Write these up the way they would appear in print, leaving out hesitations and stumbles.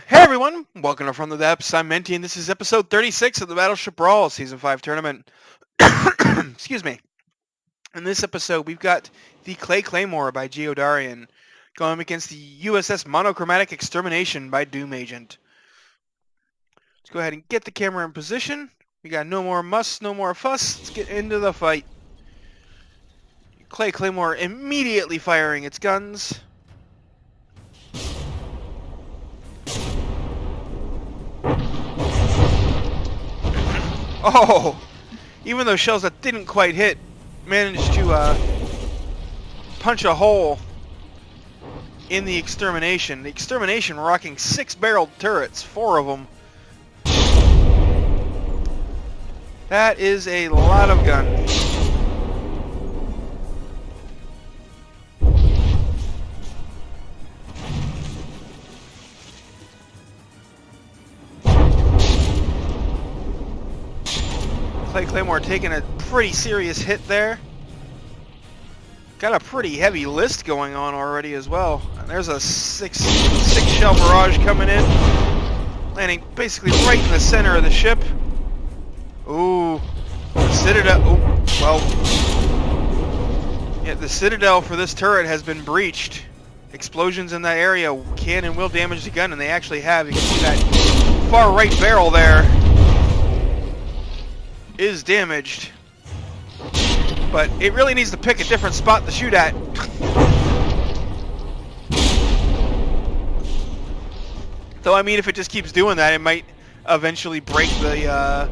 Hey everyone, welcome to From the Depths. I'm Menti, and this is episode 36 of the Battleship Brawl Season 5 tournament. Excuse me. In this episode, we've got the Clay Claymore by Geodarian going against the USS Monochromatic Extermination by Doom Agent. Let's go ahead and get the camera in position. We got no more muss, no more fuss. Let's get into the fight. Clay Claymore immediately firing its guns. Oh! Even those shells that didn't quite hit managed to punch a hole in the Extermination. The Extermination rocking 6-barreled turrets, 4 of them. That is a lot of gun. Clay Claymore taking a pretty serious hit there. Got a pretty heavy list going on already as well. And there's a six shell barrage coming in, landing basically right in the center of the ship. Ooh, the Citadel. Oh, well, yeah, the Citadel for this turret has been breached. Explosions in that area can and will damage the gun, and they actually have. You can see that far right barrel there is damaged, but it really needs to pick a different spot to shoot at. Though, I mean, if it just keeps doing that, it might eventually break the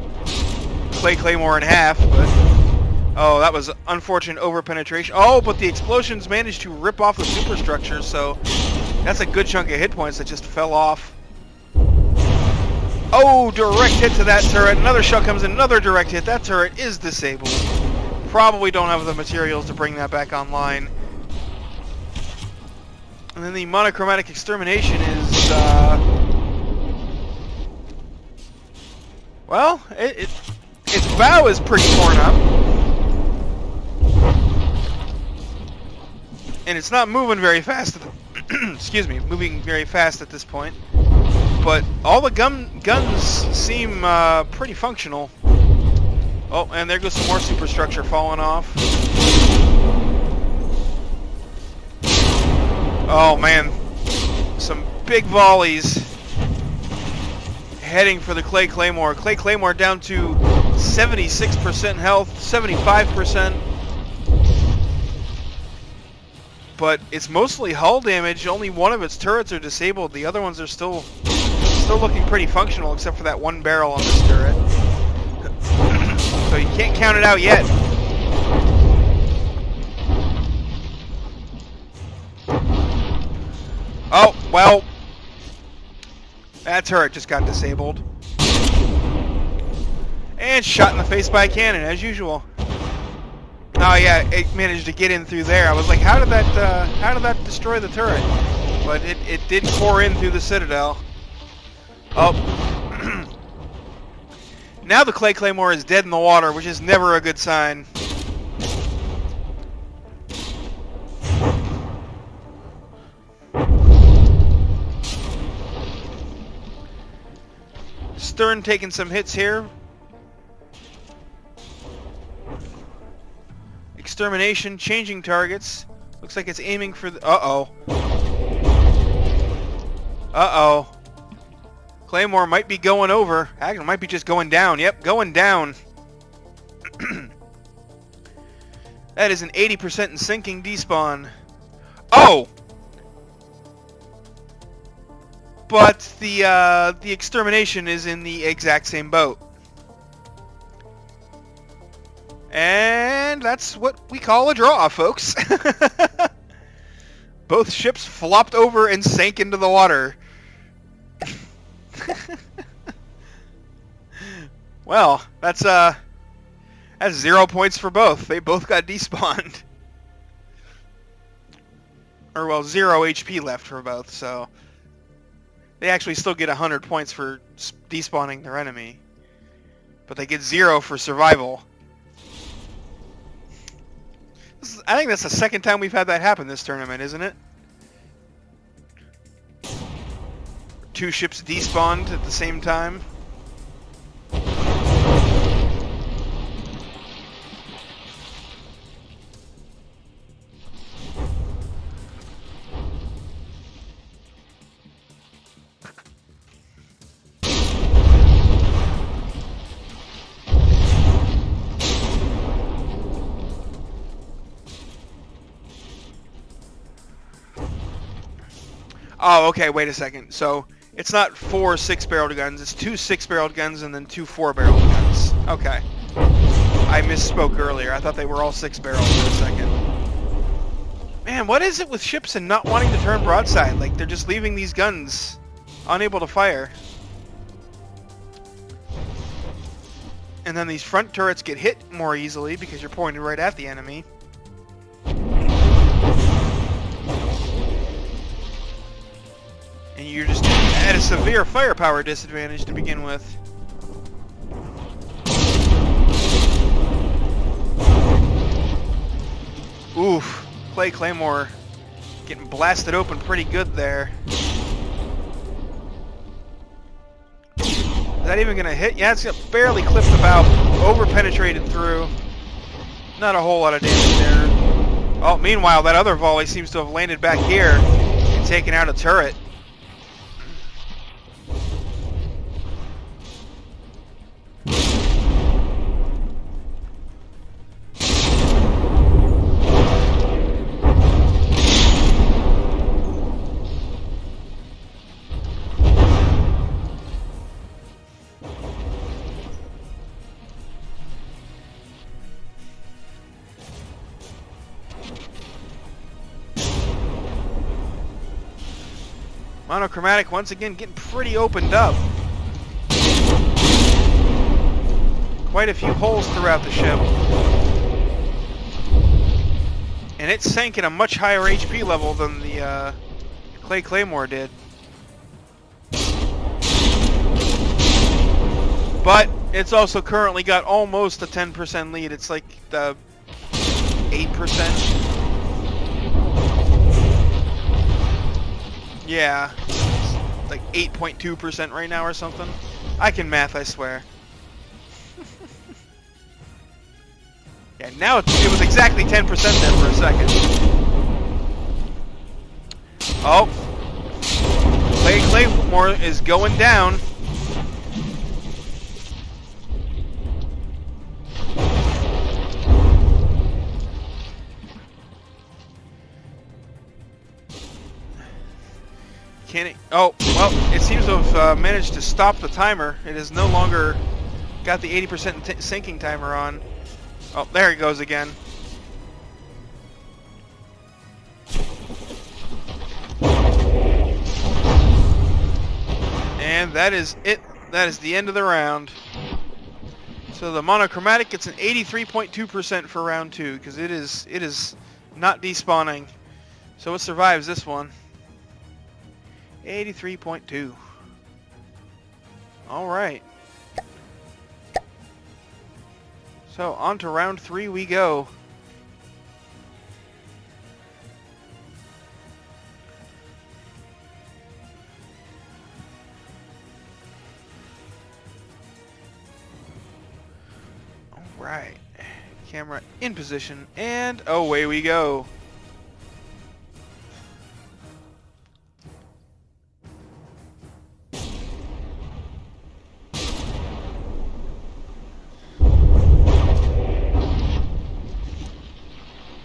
Clay Claymore in half, but oh, that was unfortunate over-penetration. Oh, but the explosions managed to rip off the superstructure, so that's a good chunk of hit points that just fell off. Oh, direct hit to that turret. Another shell comes in, another direct hit. That turret is disabled. Probably don't have the materials to bring that back online. And then the Monochromatic Extermination is, well, its bow is pretty torn up. And it's not moving very fast. Excuse me, moving very fast at this point. But all the guns seem pretty functional. Oh, and there goes some more superstructure falling off. Oh man, some big volleys heading for the Clay Claymore. Clay Claymore down to 76% health, 75%. But it's mostly hull damage. Only one of its turrets are disabled. The other ones are still looking pretty functional, except for that one barrel on this turret. So you can't count it out yet. Oh, well, that turret just got disabled. And shot in the face by a cannon, as usual. Oh yeah, it managed to get in through there. I was like, how did that destroy the turret? But it did pour in through the Citadel. Oh. Now the Clay Claymore is dead in the water, which is never a good sign. Stern taking some hits here. Extermination changing targets. Looks like it's aiming for the... Uh-oh. Uh-oh. Claymore might be going over. Actually, might be just going down. Yep, going down. That is an 80% in sinking despawn. Oh! But the Extermination is in the exact same boat. And that's what we call a draw, folks. Both ships flopped over and sank into the water. Well, that's 0 points for both. They both got despawned. Or, well, 0 HP left for both, so they actually still get 100 points for despawning their enemy. But they get 0 for survival. I think that's the second time we've had that happen this tournament, isn't it? 2 ships despawned at the same time. Oh, okay, wait a second. So, it's not 4 6-barreled guns, it's 2 6-barreled guns and then 2 4-barreled guns. Okay. I misspoke earlier. I thought they were all 6-barreled for a second. Man, what is it with ships and not wanting to turn broadside? Like, they're just leaving these guns unable to fire. And then these front turrets get hit more easily because you're pointed right at the enemy. And you're just at a severe firepower disadvantage to begin with. Oof. Claymore getting blasted open pretty good there. Is that even going to hit? Yeah, it's barely clipped the bow. Over-penetrated through. Not a whole lot of damage there. Oh, meanwhile, that other volley seems to have landed back here and taken out a turret. Monochromatic once again getting pretty opened up. Quite a few holes throughout the ship. And it sank at a much higher HP level than the Claymore did. But it's also currently got almost a 10% lead. It's like the 8%. Yeah, it's like 8.2% right now or something. I can math, I swear. Yeah, now it was exactly 10% there for a second. Oh, Claymore is going down. Can it? Oh, well, it seems to have managed to stop the timer. It has no longer got the 80% sinking timer on. Oh, there it goes again. And that is it. That is the end of the round. So the monochromatic gets an 83.2% for round 2 because it is not despawning. So it survives this one. 83.2. All right. So on to round 3 we go. All right. Camera in position and away we go.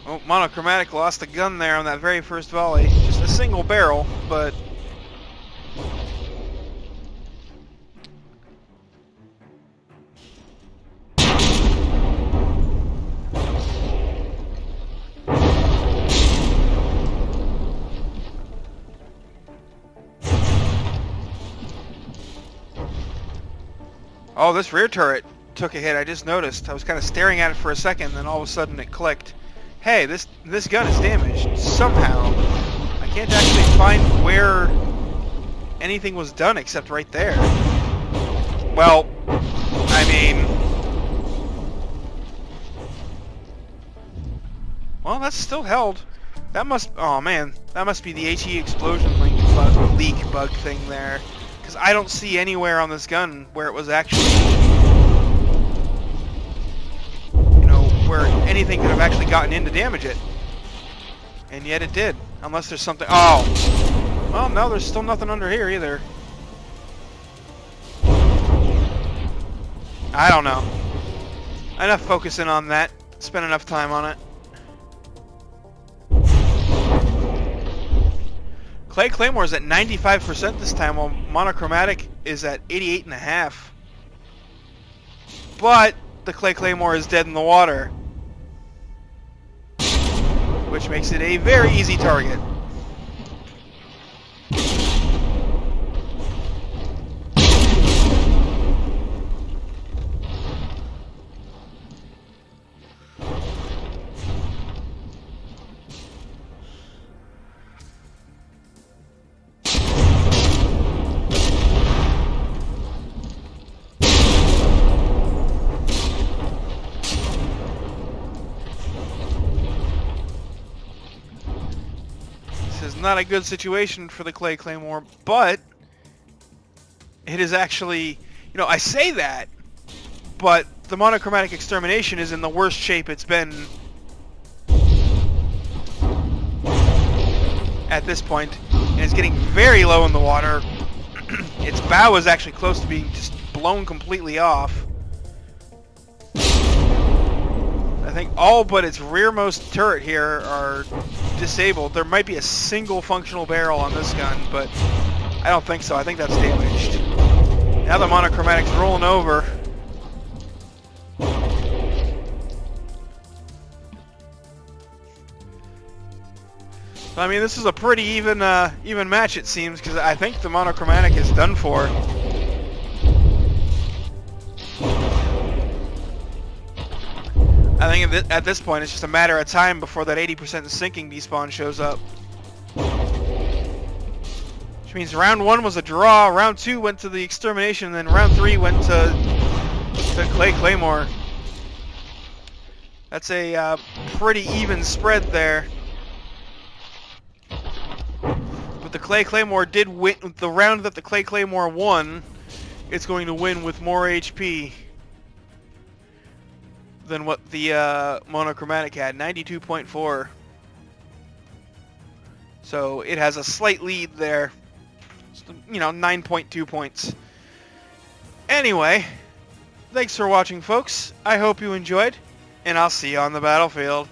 Oh, monochromatic lost the gun there on that very first volley. Just a single barrel, but... Oh, this rear turret took a hit. I just noticed. I was kind of staring at it for a second, then all of a sudden it clicked. Hey, this gun is damaged somehow. I can't actually find where anything was done except right there. Well, I mean... Well, that's still held. That must... Oh, man. That must be the HE explosion leak bug thing there. Because I don't see anywhere on this gun where it was actually, you know, where anything could have actually gotten in to damage it. And yet it did. Unless there's something... Oh! Well, no, there's still nothing under here either. I don't know. Enough focusing on that. Spent enough time on it. Clay Claymore's at 95% this time, while Monochromatic is at 88.5%. But the Clay Claymore is dead in the water, which makes it a very easy target. Not a good situation for the Clay Claymore, but it is actually, you know, I say that, but the Monochromatic Extermination is in the worst shape it's been at this point, and it's getting very low in the water. Its bow is actually close to being just blown completely off. I think all but its rearmost turret here are disabled. There might be a single functional barrel on this gun, but I don't think so. I think that's damaged. Now the Monochromatic's rolling over. I mean, this is a pretty even match, it seems, because I think the Monochromatic is done for. I think at this point it's just a matter of time before that 80% sinking despawn shows up. Which means round 1 was a draw, round 2 went to the Extermination, and then round 3 went to Clay Claymore. That's a pretty even spread there. But the Clay Claymore did win. The round that the Clay Claymore won, it's going to win with more HP than what the Monochromatic had, 92.4. So it has a slight lead there. You know, 9.2 points. Anyway, thanks for watching, folks. I hope you enjoyed, and I'll see you on the battlefield.